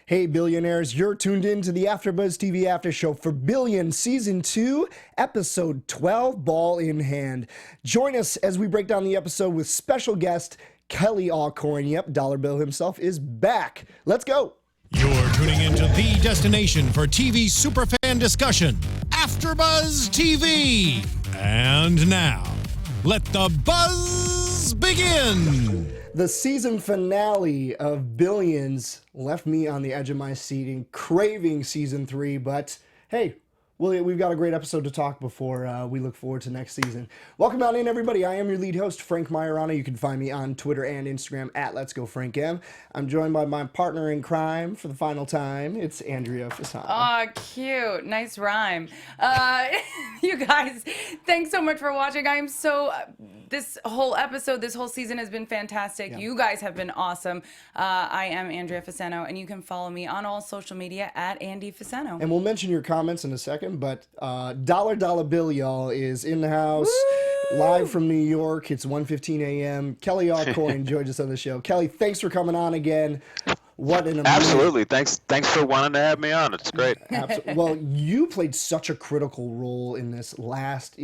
Hey, billionaires, you're tuned in to the AFTERBUZZ TV After Show for Billions Season 2, Episode 12, Ball in Hand. Join us as we break down the episode with special guest Kelly Aucoin. Yep, Dollar Bill himself is back. Let's go. You're tuning into the destination for TV superfan discussion, AFTERBUZZ TV. And now, let the buzz begin. The season finale of Billions left me on the edge of my seat and craving season 3, but hey, we've got a great episode to talk before we look forward to next season. Welcome on in, everybody. I am your lead host, Frank Maiorana. You can find me on Twitter and Instagram at Let's Go Frank M. I'm joined by my partner in crime for the final time. It's Andrea Fasano. Oh, cute. Nice rhyme. You guys, thanks so much for watching. I am so... This whole episode, this whole season has been fantastic. Yeah. You guys have been awesome. I am Andrea Fasano, and you can follow me on all social media at Andy Fasano. And we'll mention your comments in a second, but Dollar Bill, y'all, is in the house. Woo! Live from New York. It's 1:15 a.m. Kelly Aucoin joined us on the show. Kelly, thanks for coming on again. What an amazing... Absolutely. Thanks for wanting to have me on. It's great. Well, you played such a critical role in these last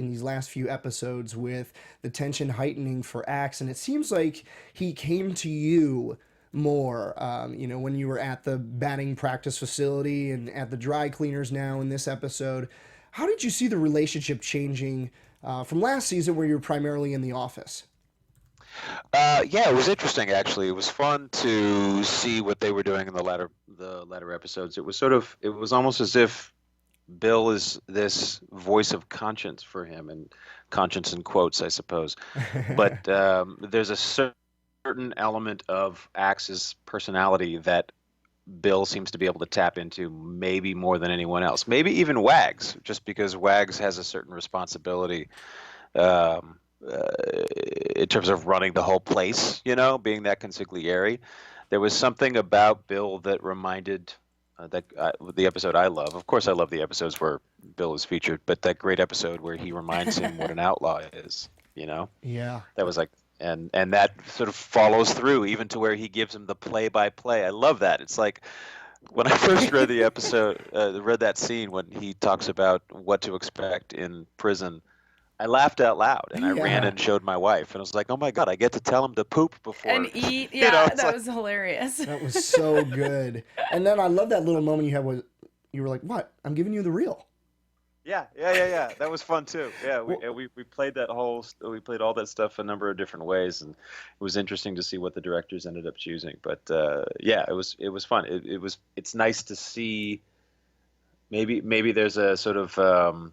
few episodes with the tension heightening for Axe, and it seems like he came to you more, when you were at the batting practice facility and at the dry cleaners now in this episode. How did you see the relationship changing from last season where you were primarily in the office? Yeah, it was interesting actually. It was fun to see what they were doing in the latter episodes. It was almost as if Bill is this voice of conscience for him, and conscience in quotes, I suppose. But there's a certain element of Axe's personality that Bill seems to be able to tap into, maybe more than anyone else. Maybe even Wags, just because Wags has a certain responsibility. In terms of running the whole place, being that consigliere. There was something about Bill that reminded the episode I love. Of course, I love the episodes where Bill is featured, but that great episode where he reminds him what an outlaw is, Yeah. That was like, and that sort of follows through even to where he gives him the play-by-play. I love that. It's like, when I first read the episode, read that scene when he talks about what to expect in prison, I laughed out loud, and I ran and showed my wife, and I was like, "Oh my God, I get to tell him to poop before and eat." Yeah, that was hilarious. That was so good. And then I love that little moment you had where you were like, "What? I'm giving you the real." Yeah. That was fun too. Yeah, we played we played all that stuff a number of different ways, and it was interesting to see what the directors ended up choosing. But it was fun. It's nice to see. Maybe there's a sort of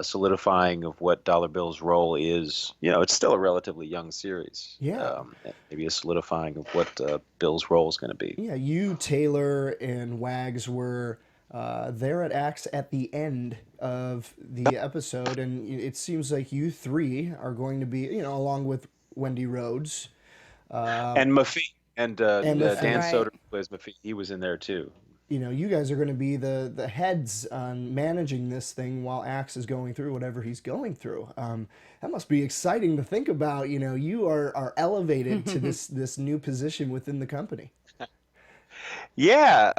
solidifying of what Dollar Bill's role is. It's still a relatively young series. Yeah. Maybe a solidifying of what Bill's role is going to be. Yeah, you, Taylor, and Wags were there at Axe at the end of the episode, and it seems like you three are going to be, along with Wendy Rhodes. And Maffei. And Dan right. Soder plays Maffei. He was in there too. You guys are going to be the heads on managing this thing while Axe is going through whatever he's going through. That must be exciting to think about. You are elevated to this new position within the company. Yeah.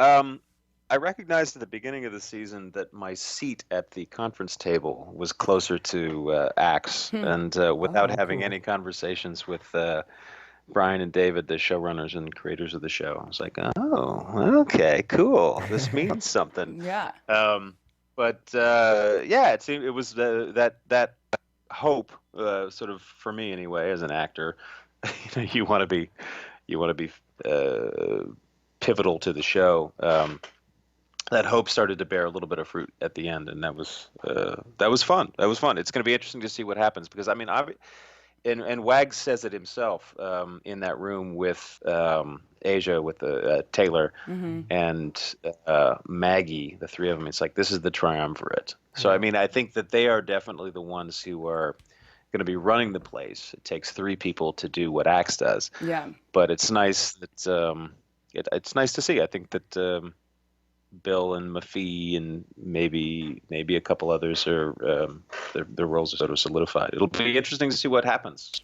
I recognized at the beginning of the season that my seat at the conference table was closer to Axe, and without having any conversations with Brian and David, the showrunners and creators of the show, I was like, "Oh, okay, cool. This means something." Yeah. It seemed it was that hope, sort of for me anyway, as an actor. You want to be pivotal to the show. That hope started to bear a little bit of fruit at the end, and that was fun. That was fun. It's going to be interesting to see what happens, because and Wags says it himself in that room with Asia, with Taylor, and Maggie, the three of them. It's like, this is the triumvirate. So, I think that they are definitely the ones who are going to be running the place. It takes three people to do what Axe does. Yeah. But it's nice that it's nice to see. I think that Bill and Maffei and maybe a couple others are their roles are sort of solidified. It'll be interesting to see what happens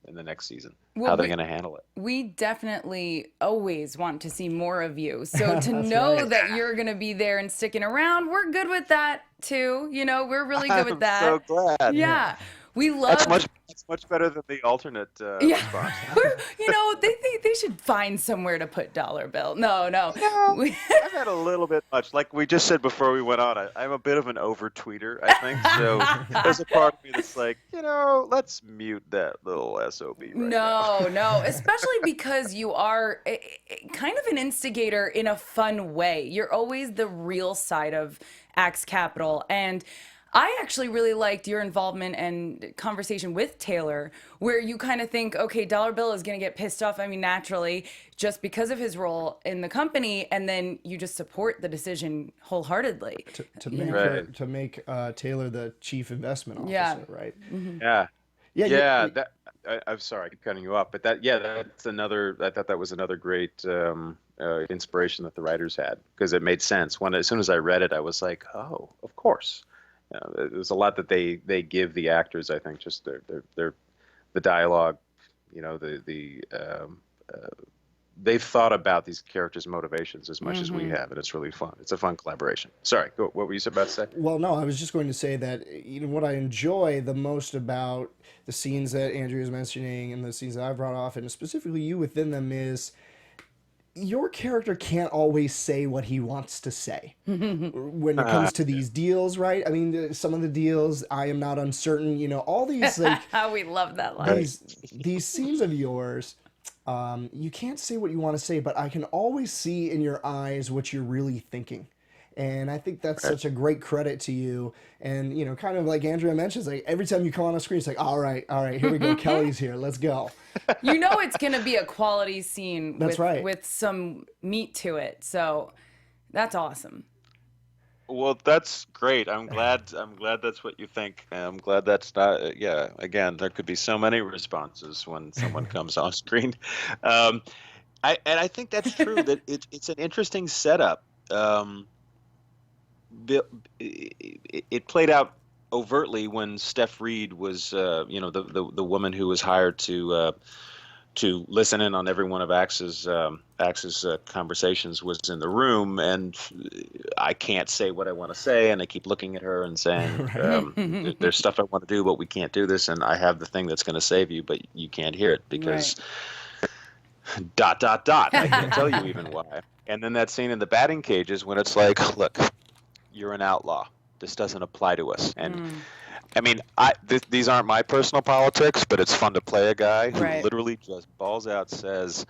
in the next season. How they're going to handle it. We definitely always want to see more of you. So to know that you're going to be there and sticking around, we're good with that too. You know, we're really good with that. I'm so glad. Yeah. We love. That's much better than the alternate response. You know, they should find somewhere to put dollar bill. No. I've had a little bit much. Like we just said before we went on, I'm a bit of an over tweeter, I think. So there's a part of me that's like, let's mute that little SOB right now. No, especially because you are kind of an instigator in a fun way. You're always the real side of Axe Capital, and I actually really liked your involvement and conversation with Taylor, where you kind of think, okay, Dollar Bill is going to get pissed off, naturally, just because of his role in the company, and then you just support the decision wholeheartedly. To make Taylor the chief investment officer, right? Mm-hmm. Yeah. I'm sorry, I keep cutting you off, but that's another. I thought that was another great inspiration that the writers had, because it made sense. As soon as I read it, I was like, oh, of course. There's a lot that they give the actors. I think just the dialogue, they've thought about these characters' motivations as much as we have, and it's really fun. It's a fun collaboration. Sorry, what were you about to say? Well, no, I was just going to say that what I enjoy the most about the scenes that Andrea is mentioning and the scenes that I brought off, and specifically you within them, is your character can't always say what he wants to say when it comes to these deals, right? I mean, some of the deals, I am not uncertain, all these, like... We love that line. These scenes of yours, you can't say what you want to say, but I can always see in your eyes what you're really thinking. And I think that's such a great credit to you. And, kind of like Andrea mentions, like every time you come on a screen, it's like, all right, here we go. Kelly's here. Let's go. It's going to be a quality scene with some meat to it. So that's awesome. Well, that's great. I'm glad that's what you think. I'm glad that's not. Again, there could be so many responses when someone comes on screen. I think that's true. That it's an interesting setup. It played out overtly when Steph Reed was, the woman who was hired to listen in on every one of Axe's conversations was in the room, and I can't say what I want to say, and I keep looking at her and saying, "There's stuff I want to do, but we can't do this, and I have the thing that's going to save you, but you can't hear it because." Dot. I can't tell you even why. And then that scene in the batting cages when it's like, look, you're an outlaw. This doesn't apply to us. And I mean, these aren't my personal politics, but it's fun to play a guy who literally just balls out says,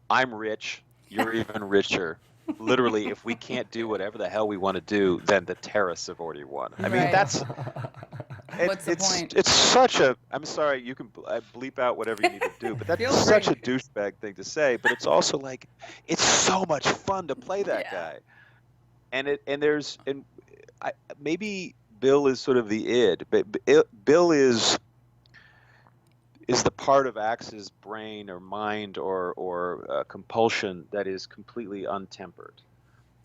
I'm rich. You're even richer. Literally, if we can't do whatever the hell we want to do, then the terrorists have already won. I mean, What's the point? It's such a. I'm sorry, you can bleep out whatever you need to do, but that's such a douchebag thing to say. But it's also like, it's so much fun to play that guy, maybe Bill is sort of the id, but Bill is the part of Axe's brain or mind or compulsion that is completely untempered.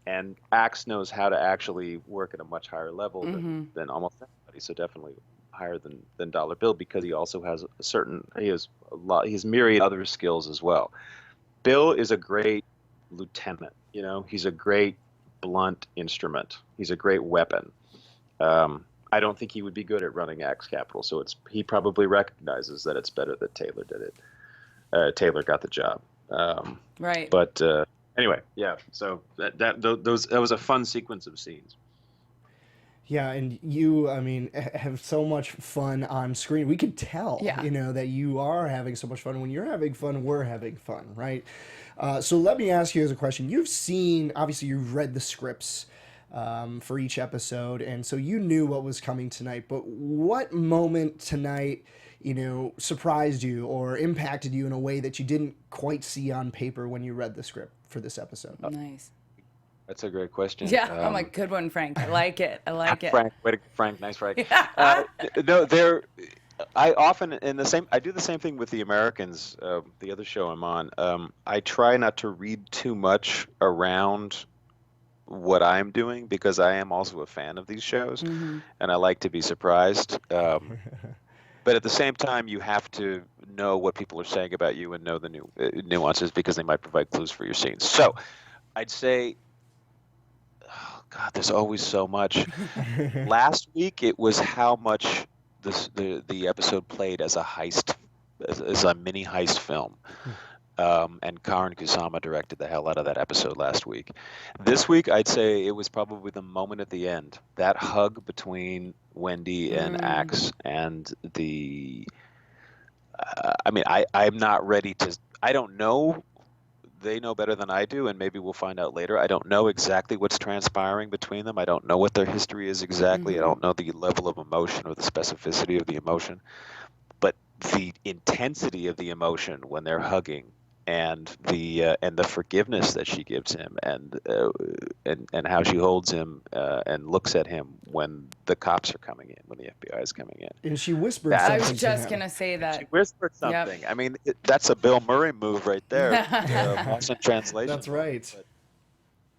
And Axe knows how to actually work at a much higher level than almost anybody. So definitely higher than Dollar Bill, because he also has he has myriad other skills as well. Bill is a great lieutenant. He's a great blunt instrument. He's a great weapon. I don't think he would be good at running Axe Capital. So he probably recognizes that it's better that Taylor did it. Taylor got the job. Right. But anyway, yeah. So that was a fun sequence of scenes. Yeah, and you, I mean, have so much fun on screen. We could tell, that you are having so much fun. When you're having fun, we're having fun, right? So let me ask you as a question. Obviously you've read the scripts for each episode, and so you knew what was coming tonight. But what moment tonight, surprised you or impacted you in a way that you didn't quite see on paper when you read the script for this episode? Nice. That's a great question. Yeah, I'm like, good one, Frank. I like it. Frank, way to go, Frank. Nice, Frank. No, I often I do the same thing with the Americans, the other show I'm on. I try not to read too much around what I'm doing because I am also a fan of these shows, Mm-hmm. and I like to be surprised. But at the same time, you have to know what people are saying about you and know the new nuances because they might provide clues for your scenes. So I'd say, oh God, there's always so much. Last week, it was how much the episode played as a heist, as a mini heist film. And Karan Kusama directed the hell out of that episode last week. This week, I'd say it was probably the moment at the end, that hug between Wendy and Axe, and the. I mean, I'm not ready to. I don't know. They know better than I do, and maybe we'll find out later. I don't know exactly what's transpiring between them. I don't know what their history is exactly. I don't know the level of emotion or the specificity of the emotion, but the intensity of the emotion when they're hugging, and the forgiveness that she gives him, and how she holds him and looks at him when the cops are coming in, when the FBI is coming in. And she whispered That- something I was to just him. gonna say that. She whispered something. I mean, that's a Bill Murray move right there. Lost in translation. That's right. But-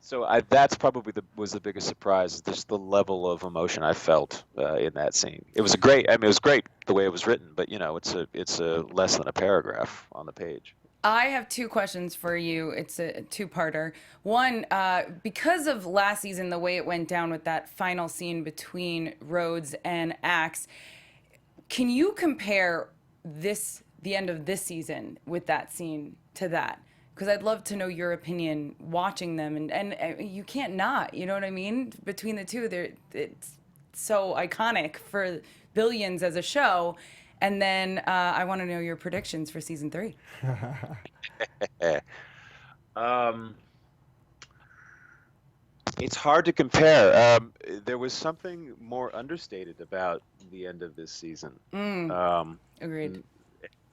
So that's probably was the biggest surprise. Just the level of emotion I felt in that scene. It was great. I mean, it was great the way it was written, but it's a less than a paragraph on the page. I have two questions for you. It's a two-parter. One, because of last season, the way it went down with that final scene between Rhodes and Axe, can you compare the end of this season with that scene to that? Because I'd love to know your opinion watching them, and you can't not. You know what I mean? Between the two, it's so iconic for Billions as a show. And then I want to know your predictions for season 3. It's hard to compare. There was something more understated about the end of this season. Agreed.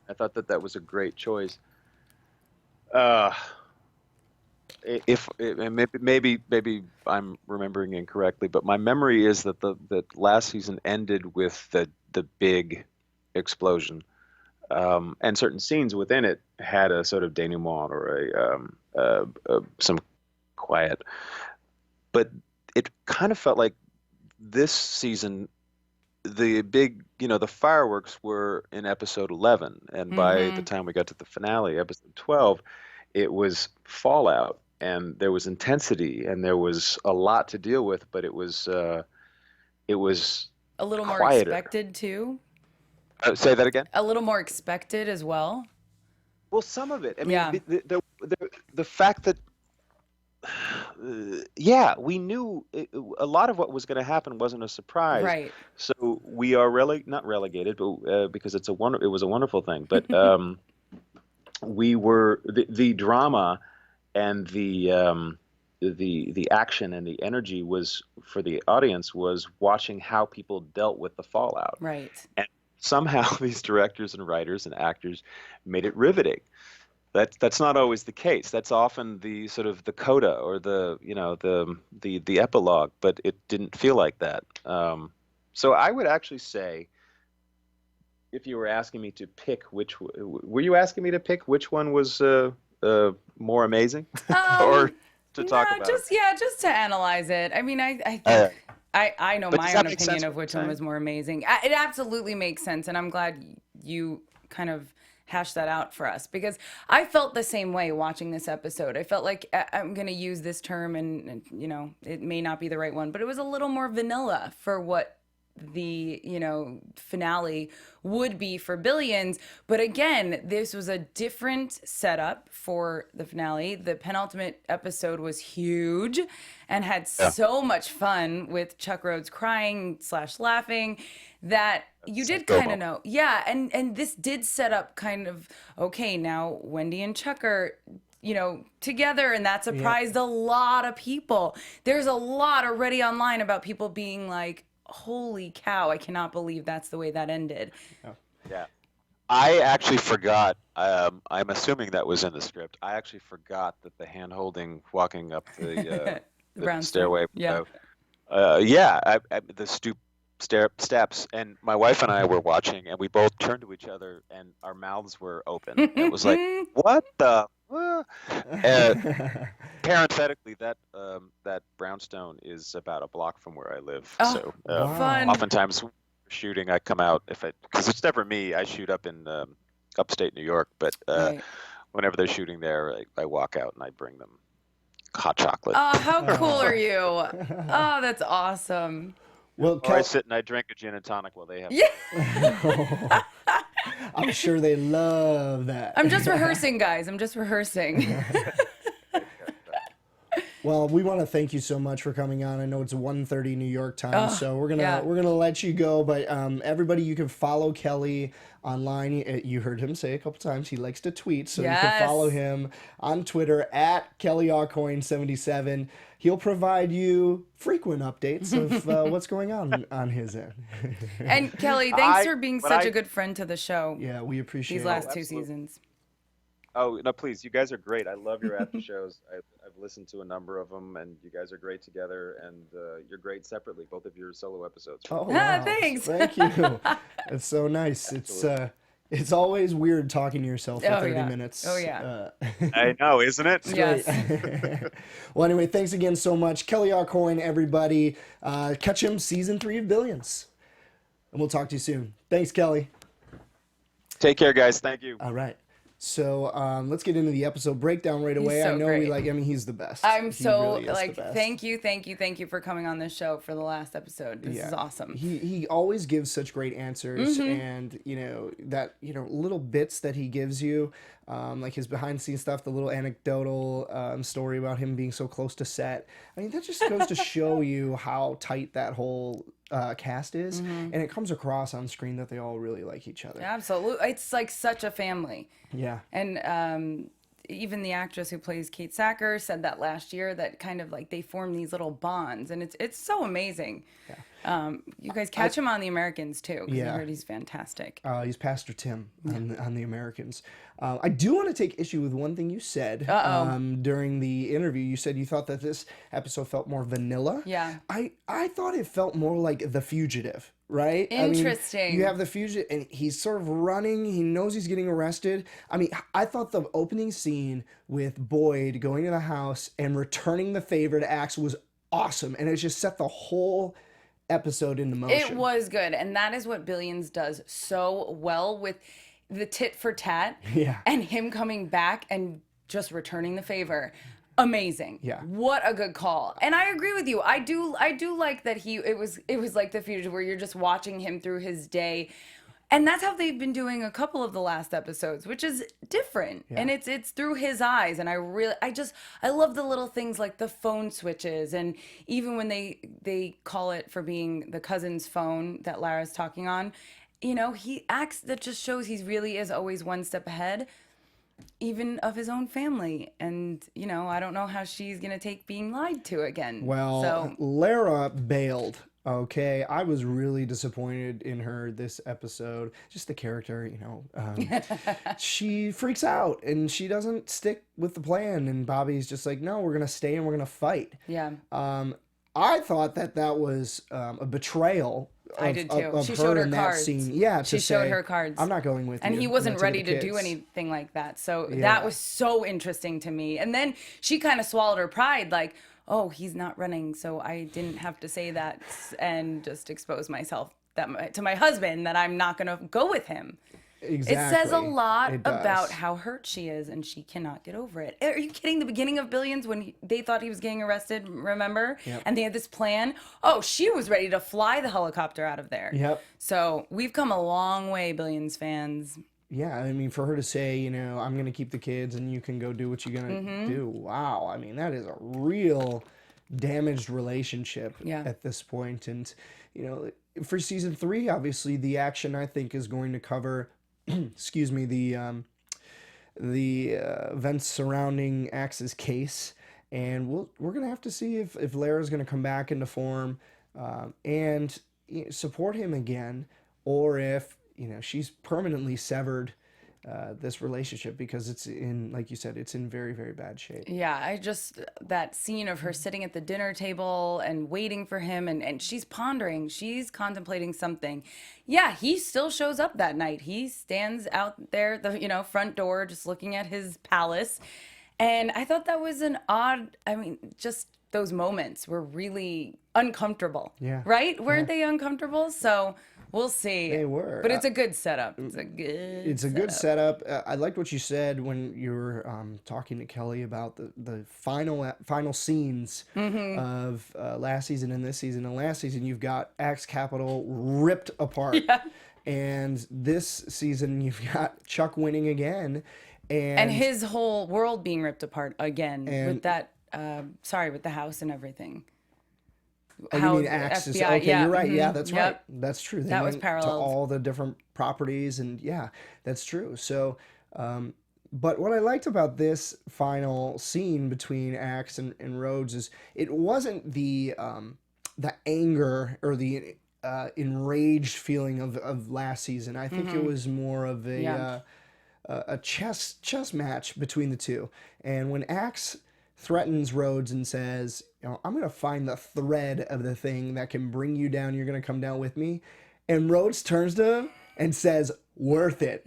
I thought that was a great choice. Maybe I'm remembering incorrectly, but my memory is that that last season ended with the big explosion, and certain scenes within it had a sort of denouement or some quiet, but it kind of felt like this season the big, the fireworks were in episode 11, and by the time we got to the finale, episode 12, it was fallout, and there was intensity, and there was a lot to deal with, but it was a little more quieter. expected too. Say that again. A little more expected as well. Well, some of it. I mean, Yeah. the fact that, we knew a lot of what was going to happen wasn't a surprise. Right. So we are not relegated, but because it was a wonderful thing. But we were the drama and the action and the energy was for the audience was watching how people dealt with the fallout. Right. And somehow these directors and writers and actors made it riveting. That's not always the case. That's often the sort of the coda or the epilogue, but it didn't feel like that. So I would actually say, if you were asking me to pick were you asking me to pick which one was more amazing, or to talk about? Just to analyze it. I mean, I think I know But my does that own make opinion sense of what which you're one was more amazing. It absolutely makes sense, and I'm glad you kind of hash that out for us, because I felt the same way watching this episode. I felt like, I'm going to use this term and it may not be the right one, but it was a little more vanilla for what the finale would be for Billions. But again, this was a different setup for the finale. The penultimate episode was huge and had so much fun with Chuck Rhoades crying / laughing that you did kind of know. Yeah, and this did set up kind of, okay, now Wendy and Chuck are together, and that surprised a lot of people. There's a lot already online about people being like, holy cow, I cannot believe that's the way that ended. Yeah. I actually forgot. I'm assuming that was in the script. I actually forgot that the hand holding walking up the brown stairway. Yeah. The steps, and my wife and I were watching, and we both turned to each other, and our mouths were open. And it was like, what the? Parenthetically, that brownstone is about a block from where I live. Oh, So fun. oftentimes shooting, I come out because it's never me. I shoot up in upstate New York, but Right. whenever they're shooting there, I walk out and I bring them hot chocolate. Oh, how cool are you? Oh, that's awesome. Well, Or I sit and I drink a gin and tonic while they have. Yeah. I'm sure they love that. I'm just rehearsing, guys. I'm just rehearsing. Well, we want to thank you so much for coming on. I know it's 1:30 New York time, so we're gonna let you go. But everybody, you can follow Kelly online. You heard him say a couple times he likes to tweet, so you can follow him on Twitter at Kelly Aucoin 77. He'll provide you frequent updates of what's going on his end. And Kelly, thanks for being such a good friend to the show. Yeah, we appreciate these it. last two seasons. Oh, no, please. You guys are great. I love your after shows. I've listened to a number of them, and you guys are great together, and you're great separately, both of your solo episodes. Oh, wow. Thanks. Thank you. It's so nice. It's always weird talking to yourself for 30 minutes. Oh, yeah. I know, isn't it? Yes. Well, anyway, thanks again so much. Kelly Aucoin, everybody. Catch him season 3 of Billions. And we'll talk to you soon. Thanks, Kelly. Take care, guys. Thank you. All right. So let's get into the episode breakdown right away. so I know great. we like. I mean, he's the best. I'm He so really is like, the best. thank you for coming on this show for the last episode. This is awesome. He always gives such great answers, Mm-hmm. and that little bits that he gives you, like his behind the scenes stuff, the little anecdotal story about him being so close to set. I mean, that just goes to show you how tight that whole cast is, Mm-hmm. and it comes across on screen that they all really like each other. Absolutely. It's like such a family. Yeah. And even the actress who plays Kate Sacker said that last year, that kind of like they form these little bonds, and it's so amazing. Yeah. You guys catch him on The Americans too, because I heard he's fantastic. He's Pastor Tim on the Americans. I do want to take issue with one thing you said during the interview. You said you thought that this episode felt more vanilla. Yeah. I thought it felt more like The Fugitive, right? Interesting. I mean, you have The Fugitive, and he's sort of running. He knows he's getting arrested. I mean, I thought the opening scene with Boyd going to the house and returning the favor to Axe was awesome, and it just set the whole episode into motion. It was good, and that is what Billions does so well, with the tit for tat and him coming back and just returning the favor. Amazing. Yeah. What a good call. And I agree with you. I do like that it was like The Fugitive, where you're just watching him through his day. And that's how they've been doing a couple of the last episodes, which is different. Yeah. And it's through his eyes. And I love the little things like the phone switches. And even when they call it for being the cousin's phone that Lara's talking on, he acts, that just shows he really is always one step ahead, even of his own family. And, I don't know how she's going to take being lied to again. Well, Lara bailed. Okay, I was really disappointed in her this episode. Just the character, she freaks out and she doesn't stick with the plan. And Bobby's just like, no, we're going to stay and we're going to fight. Yeah. I thought that was a betrayal. I did too. Of She her showed her in that cards. scene. Yeah, she showed her cards. I'm not going with you. And he wasn't ready to do kids. anything like that. So that was so interesting to me. And then she kind of swallowed her pride, like, oh, he's not running, so I didn't have to say that and just expose myself to my husband that I'm not going to go with him. Exactly. It says a lot about how hurt she is, and she cannot get over it. Are you kidding? The beginning of Billions, when they thought he was getting arrested, remember? Yep. And they had this plan. Oh, she was ready to fly the helicopter out of there. Yep. So we've come a long way, Billions fans. Yeah, I mean, for her to say, I'm going to keep the kids and you can go do what you're going to do. Wow. I mean, that is a real damaged relationship at this point. And, for season 3, obviously, the action, I think, is going to cover, excuse me, the events surrounding Axe's case. And we're going to have to see if Lara's going to come back into form and support him again, or if she's permanently severed this relationship, because it's in, like you said, it's in very, very bad shape. Yeah, that scene of her sitting at the dinner table and waiting for him, and she's pondering, she's contemplating something. Yeah, he still shows up that night. He stands out there, the front door, just looking at his palace. And I thought that was just those moments were really uncomfortable. Yeah. Right? Weren't they uncomfortable? So we'll see. They were. But it's a good setup. It's a good setup. I liked what you said when you were talking to Kelly about the final scenes of last season and this season. And last season, you've got Axe Capital ripped apart. Yeah. And this season, you've got Chuck winning again. And his whole world being ripped apart again with that, with the house and everything. Oh, you mean Axis? FBI, okay, yeah. you're right. Yeah, Mhm. that's Yep. right. That's true. They That was went paralleled. to all the different properties, and yeah, that's true. So, but what I liked about this final scene between Axe and Rhodes is it wasn't the anger or the enraged feeling of last season. I think it was more of a chess match between the two. And when Axe threatens Rhodes and says, I'm going to find the thread of the thing that can bring you down. You're going to come down with me. And Rhodes turns to him and says, worth it.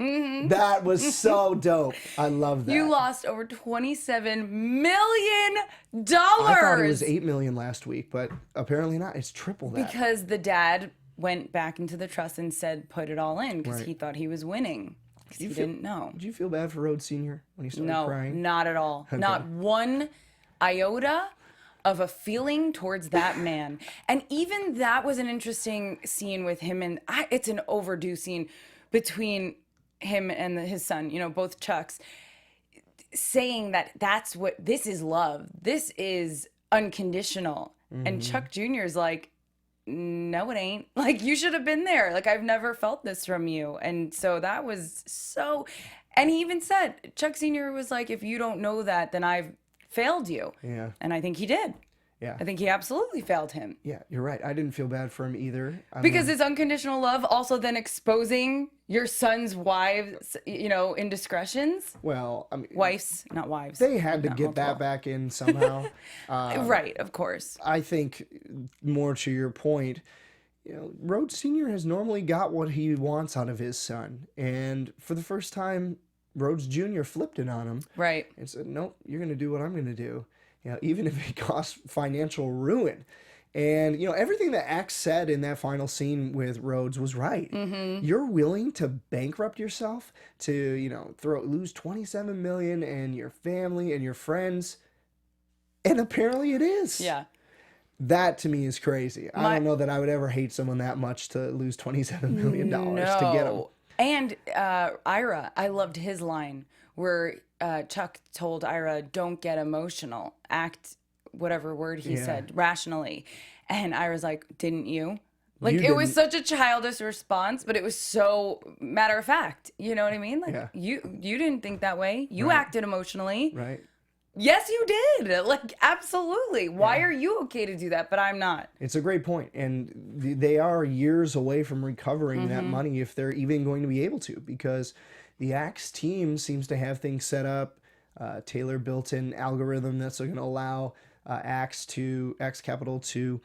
That was so dope. I love that. You lost over $27 million. I thought it was $8 million last week, but apparently not. It's triple that. Because the dad went back into the trust and said, put it all in, because Right. he thought he was winning. Because he didn't know. Did you feel bad for Rhodes Senior when he started No, crying? not at all. Okay. Not one iota of a feeling towards that man. And even that was an interesting scene with him, and it's an overdue scene between him and his son, both Chucks, saying that this is love. This is unconditional. And Chuck Jr.'s like, no, it ain't. Like, you should have been there. Like, I've never felt this from you. And so that was so, and he even said, Chuck Sr. was like, if you don't know that, then I've failed you. Yeah. And I think he did. Yeah. I think he absolutely failed him. Yeah, you're right. I didn't feel bad for him either. Because it's unconditional love, also then exposing your son's wives, indiscretions. Well, Wives, not wives. they had to Not get that multiple. back in somehow. Right, of course. I think more to your point, Rhodes Senior has normally got what he wants out of his son, and for the first time, Rhodes Junior flipped it on him. Right. And said, "Nope, you're going to do what I'm going to do, even if it costs financial ruin." And everything that Axe said in that final scene with Rhodes was right. You're willing to bankrupt yourself to lose $27 million and your family and your friends, and apparently it is. Yeah. That to me is crazy. I don't know that I would ever hate someone that much to lose $27 million to get them. And Ira, I loved his line where Chuck told Ira, don't get emotional. Act, whatever word he said, rationally. And Ira's like, didn't you? Like, it was such a childish response, but it was so matter of fact. You know what I mean? Like, you didn't think that way. You acted emotionally. Right. Yes, you did. Like, absolutely. Why are you okay to do that, but I'm not? It's a great point. And they are years away from recovering that money if they're even going to be able to, because the Axe team seems to have things set up. Taylor built an algorithm that's going to allow Axe Capital to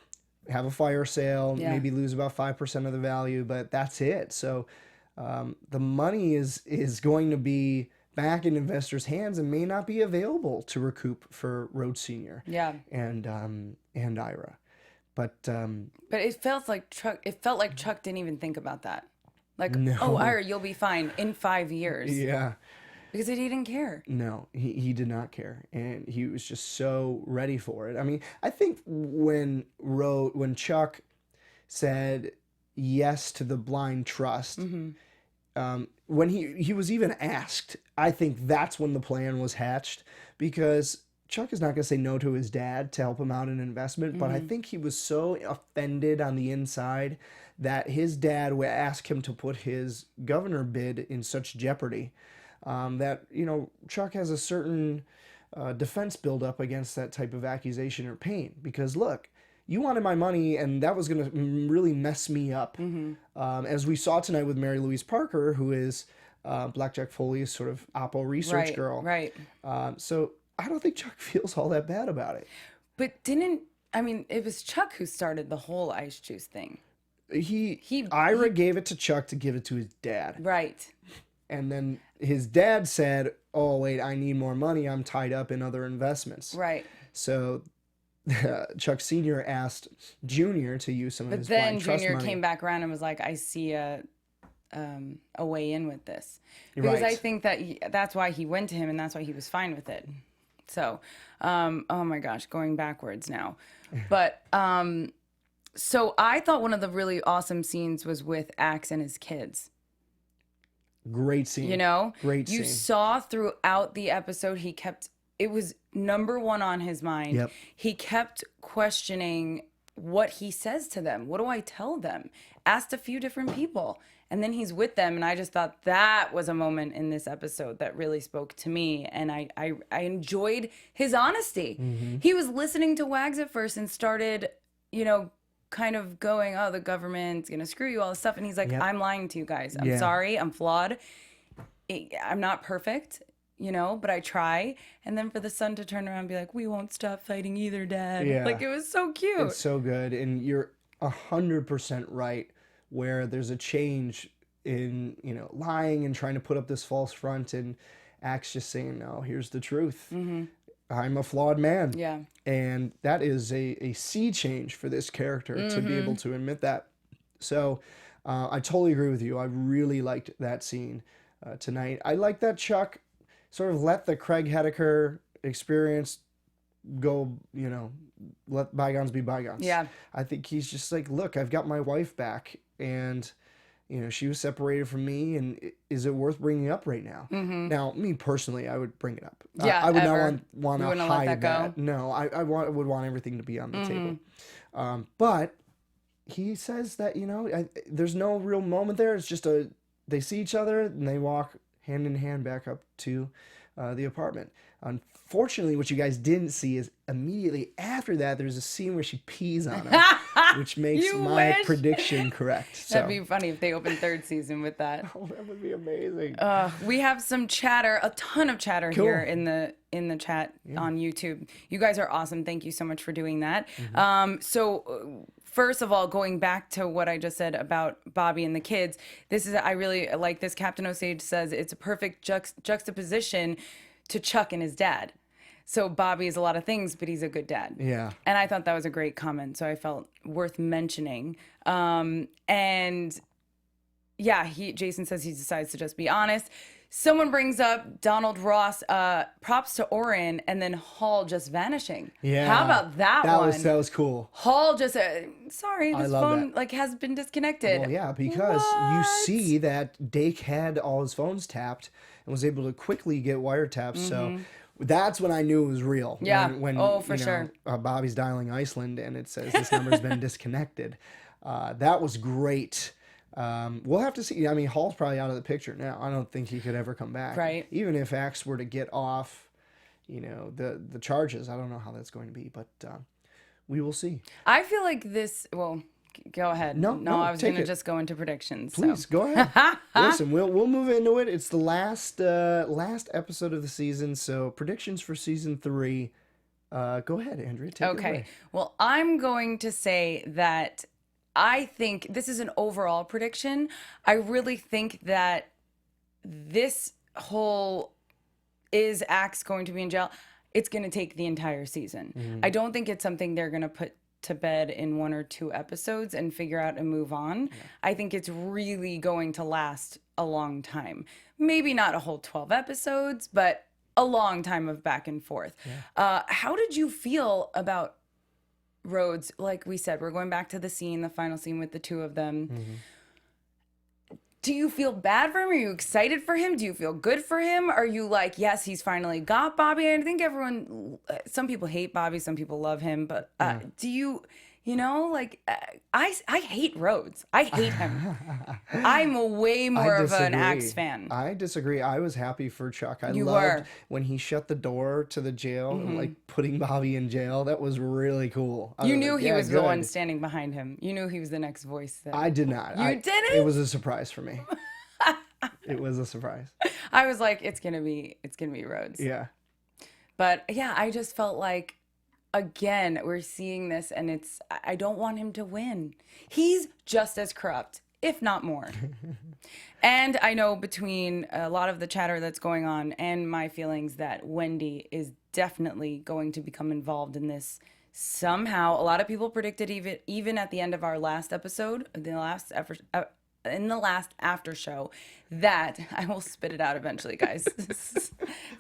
have a fire sale, maybe lose about 5% of the value, but that's it. So the money is going to be back in investors' hands and may not be available to recoup for Rhodes Senior. Yeah. And Ira. But it felt like Chuck didn't even think about that. Like, No. oh, Ira, you'll be fine in 5 years. yeah. Because he didn't care. No, he did not care, and he was just so ready for it. I mean, I think when Chuck said yes to the blind trust, when he was even asked, I think that's when the plan was hatched, because Chuck is not going to say no to his dad to help him out in an investment, but I think he was so offended on the inside that his dad would ask him to put his governor bid in such jeopardy. That Chuck has a certain defense buildup against that type of accusation or pain, because look, you wanted my money and that was going to really mess me up. As we saw tonight with Mary Louise Parker, who is Blackjack Foley's sort of Oppo research girl. Right. So I don't think Chuck feels all that bad about it. But it was Chuck who started the whole ice juice thing. Ira gave it to Chuck to give it to his dad. Right. And then his dad said, oh, wait, I need more money. I'm tied up in other investments. Right. So Chuck Sr. asked Junior to use some of his But then blind trust Junior money. came back around and was like, I see a way in with this. Because Right. I think that's why he went to him and that's why he was fine with it. So, oh my gosh, going backwards now. But, so I thought one of the really awesome scenes was with Axe and his kids. Great scene. You know? Great You scene. saw throughout the episode, it was number one on his mind. Yep. He kept questioning what he says to them. What do I tell them? Asked a few different people. And then he's with them. And I just thought that was a moment in this episode that really spoke to me. And I enjoyed his honesty. Mm-hmm. He was listening to Wags at first and started, kind of going, oh, the government's going to screw you, all this stuff. And he's like, Yep. I'm lying to you guys. I'm Yeah. sorry. I'm flawed. I'm not perfect, but I try. And then for the son to turn around and be like, we won't stop fighting either, Dad. Yeah. Like, it was so cute. It's so good. And you're 100% right where there's a change in, lying and trying to put up this false front and Axe just saying, no, here's the truth. Mm-hmm. I'm a flawed man. Yeah. And that is a sea change for this character to be able to admit that. So I totally agree with you. I really liked that scene tonight. I like that Chuck sort of let the Craig Hedeker experience go, let bygones be bygones. Yeah. I think he's just like, look, I've got my wife back and, she was separated from me, and is it worth bringing up right now? Mm-hmm. Now, me personally, I would bring it up. Yeah, I would ever. not want You to wouldn't let hide that go? that. No, I would want everything to be on the Mm-hmm. table. But he says that, there's no real moment there. It's just they see each other and they walk hand in hand back up to the apartment. Unfortunately, what you guys didn't see is immediately after that, there's a scene where she pees on him, which makes You my wish. prediction correct. So. That'd be funny if they opened third season with that. Oh, that would be amazing. We have some chatter, a ton of chatter Cool. here in the chat on YouTube. You guys are awesome. Thank you so much for doing that. So first of all, going back to what I just said about Bobby and the kids, I really like this. Captain Osage says it's a perfect juxtaposition to Chuck and his dad. So Bobby is a lot of things, but he's a good dad. Yeah. And I thought that was a great comment, so I felt worth mentioning. And yeah, Jason says he decides to just be honest. Someone brings up Donald Ross, props to Oren, and then Hall just vanishing. Yeah. How about that one? That was cool. Hall just, sorry, I this love phone that. has been disconnected. Well, yeah, because you What? see that Dake had all his phones tapped and was able to quickly get wiretaps. So that's when I knew it was real. Yeah. When For sure. Bobby's dialing Iceland and it says this number's been disconnected. That was great. We'll have to see. I mean, Hall's probably out of the picture now. I don't think he could ever come back. Right. Even if Axe were to get off, the charges, I don't know how that's going to be, but we will see. I feel like this, go ahead. No, I was take going to it. just go into predictions. Please So. go ahead. Listen, we'll move into it. It's the last episode of the season, so predictions for season 3. Go ahead, Andrea. Take it away. Okay. Well, I'm going to say that I think this is an overall prediction. I really think that this whole is Axe going to be in jail? It's going to take the entire season. I don't think it's something they're going to put to bed in 1 or 2 episodes and figure out and move on. I think it's really going to last a long time. Maybe not a whole 12 episodes, but a long time of back and forth. How did you feel about Rhodes? Like we said, we're going back to the final scene with the two of them. Do you feel bad for him? Are you excited for him? Do you feel good for him? Are you like, yes, he's finally got Bobby? I think some people hate Bobby, some people love him, but do you, I hate Rhodes. I hate him. I'm way more of an Axe fan. I disagree. I was happy for Chuck. I You loved were. when he shut the door to the jail and like putting Bobby in jail. That was really cool. I You was knew like, he yeah, was the one good. standing behind him. You knew he was the next voice. I did not. You didn't? It was a surprise for me. It was a surprise. I was like, it's gonna be Rhodes. Yeah. But yeah, I just felt like, again, we're seeing this, and I don't want him to win. He's just as corrupt, if not more. And I know between a lot of the chatter that's going on and my feelings that Wendy is definitely going to become involved in this somehow. A lot of people predicted even at the end of our last episode, in the last after show, that I will spit it out eventually, guys. This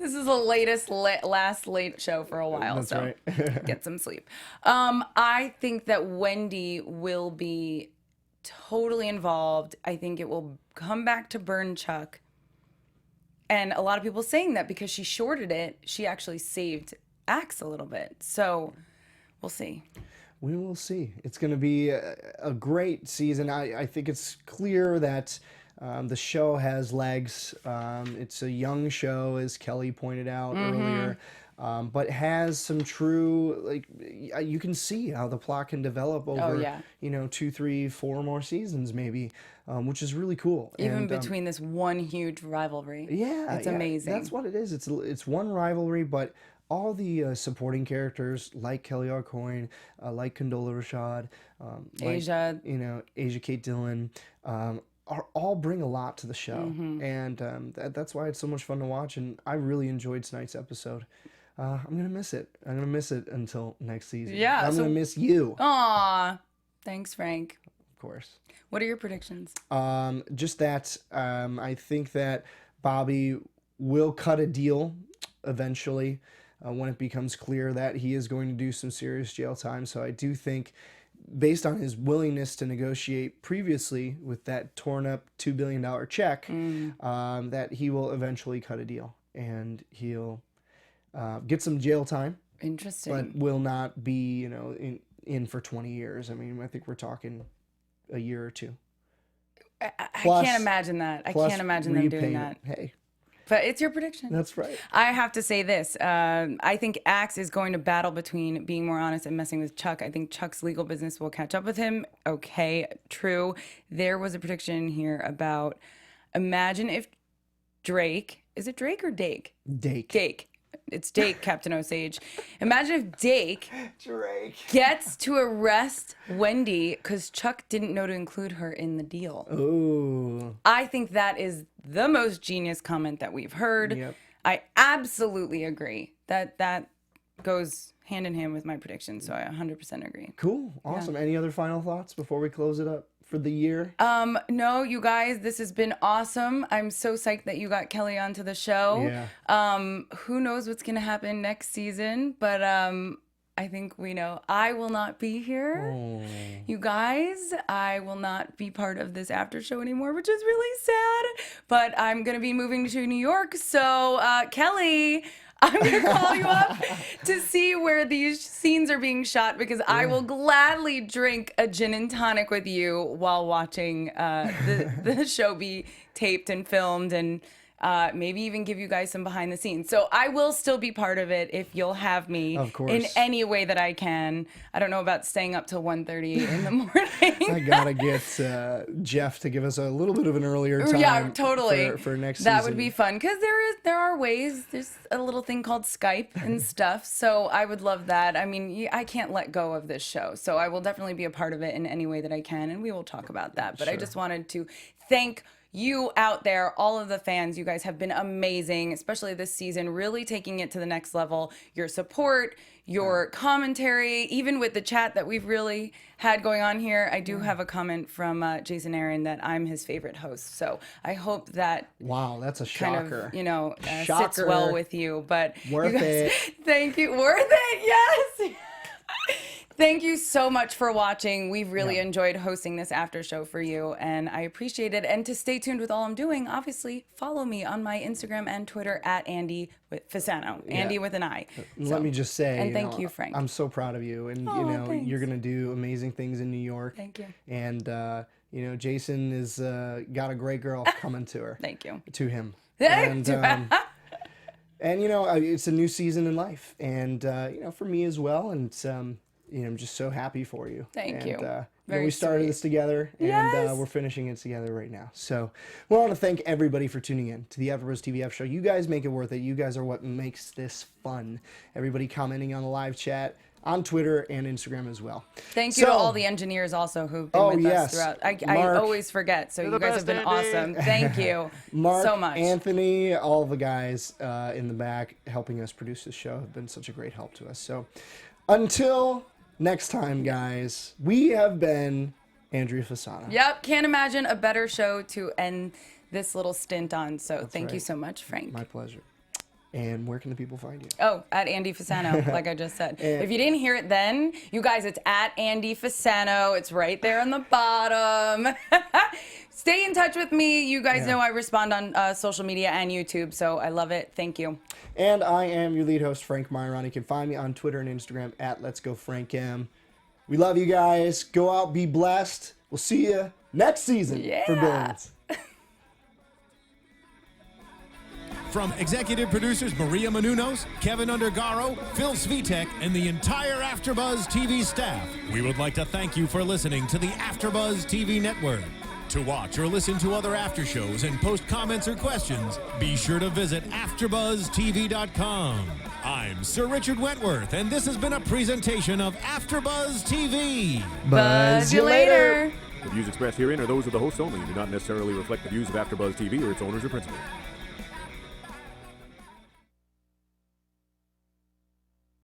is the last late show for a while. That's so right. get some sleep. I think that Wendy will be totally involved. I think it will come back to burn Chuck. And a lot of people saying that because she shorted it, she actually saved Axe a little bit. So we'll see. We will see. It's going to be a great season. I think it's clear that the show has legs. It's a young show, as Kelly pointed out earlier, but has some true, like, you can see how the plot can develop over, 2, 3, 4 more seasons maybe, which is really cool. Even between this one huge rivalry. Yeah. It's amazing. That's what it is. It's one rivalry, but all the supporting characters like Kelly Aucoin, like Condola Rashad, Asia, Asia Kate Dillon, are all bring a lot to the show, and that's why it's so much fun to watch. And I really enjoyed tonight's episode. I'm gonna miss it. I'm gonna miss it until next season. Yeah, I'm gonna miss you. Aw, thanks, Frank. Of course. What are your predictions? Just that I think that Bobby will cut a deal eventually. When it becomes clear that he is going to do some serious jail time. So I do think, based on his willingness to negotiate previously with that torn up $2 billion check, that he will eventually cut a deal. And he'll get some jail time. Interesting. But will not be, in for 20 years. I mean, I think we're talking a year or two. I can't imagine that. I can't imagine them doing that. Hey. But it's your prediction. That's right. I have to say this. I think Axe is going to battle between being more honest and messing with Chuck. I think Chuck's legal business will catch up with him. Okay, true. There was a prediction here about, imagine if Drake, is it Drake or Dake? Dake. Dake. It's Dake, Captain Osage. Imagine if Dake Drake gets to arrest Wendy because Chuck didn't know to include her in the deal. Ooh. I think that is the most genius comment that we've heard. Yep. I absolutely agree. That goes hand in hand with my prediction, so I 100% agree. Cool. Awesome. Any other final thoughts before we close it up for the year? No, you guys, this has been awesome. I'm so psyched that you got Kelly onto the show. Yeah. Who knows what's gonna happen next season, but I think we know I will not be here. Oh. You guys, I will not be part of this after show anymore, which is really sad. But I'm going to be moving to New York. So, Kelly, I'm going to call you up to see where these scenes are being shot because I will gladly drink a gin and tonic with you while watching the show be taped and filmed and maybe even give you guys some behind the scenes. So I will still be part of it if you'll have me in any way that I can. I don't know about staying up till 1:30 in the morning. I gotta get Jeff to give us a little bit of an earlier time. Yeah, totally. For next season. That would be fun because there are ways. There's a little thing called Skype and stuff. So I would love that. I mean, I can't let go of this show. So I will definitely be a part of it in any way that I can, and we will talk about that. But I just wanted to thank you out there, all of the fans. You guys have been amazing, especially this season, really taking it to the next level. Your support, your commentary, even with the chat that we've really had going on here. I do have a comment from Jason Aaron that I'm his favorite host. So I hope that wow, that's a kind shocker. of, sits well with you. But worth you guys, it. Thank you. Worth it. Yes. Thank you so much for watching. We've really enjoyed hosting this after show for you, and I appreciate it. And to stay tuned with all I'm doing, obviously, follow me on my Instagram and Twitter at Andy with Fasano, Andy with an I. Let me just say, and thank you, Frank. I'm so proud of you, and thanks. you're gonna do amazing things in New York. Thank you. And Jason is got a great girl coming to her. Thank you. To him. And it's a new season in life, and for me as well, and I'm just so happy for you. Thank you. Very we started sweet. this together, and Yes. we're finishing it together right now. So we want to thank everybody for tuning in to the AfterBuzz TV After Show. You guys make it worth it. You guys are what makes this fun. Everybody commenting on the live chat, on Twitter and Instagram as well. Thank you to So- all the engineers also who've been with yes. us throughout. I Mark. always forget, so you guys have been best, Andy. awesome. Thank you Mark, so much. Anthony, all the guys in the back helping us produce this show have been such a great help to us. So until next time, guys, we have been Andrea Fasano. Yep, can't imagine a better show to end this little stint on. So thank you right. so much, Frank. My pleasure. And where can the people find you? Oh, at Andy Fasano, like I just said. If you didn't hear it then, you guys, it's at Andy Fasano. It's right there on the bottom. Stay in touch with me. You guys know I respond on social media and YouTube, so I love it. Thank you. And I am your lead host, Frank Maiorana. You can find me on Twitter and Instagram at Let's Go Frank M. We love you guys. Go out, be blessed. We'll see you next season for Billions. From executive producers Maria Menounos, Kevin Undergaro, Phil Svitek, and the entire AfterBuzz TV staff, we would like to thank you for listening to the AfterBuzz TV network. To watch or listen to other after shows and post comments or questions, be sure to visit AfterBuzzTV.com. I'm Sir Richard Wentworth, and this has been a presentation of AfterBuzz TV. Buzz you later. The views expressed herein are those of the hosts only and do not necessarily reflect the views of AfterBuzz TV or its owners or principals.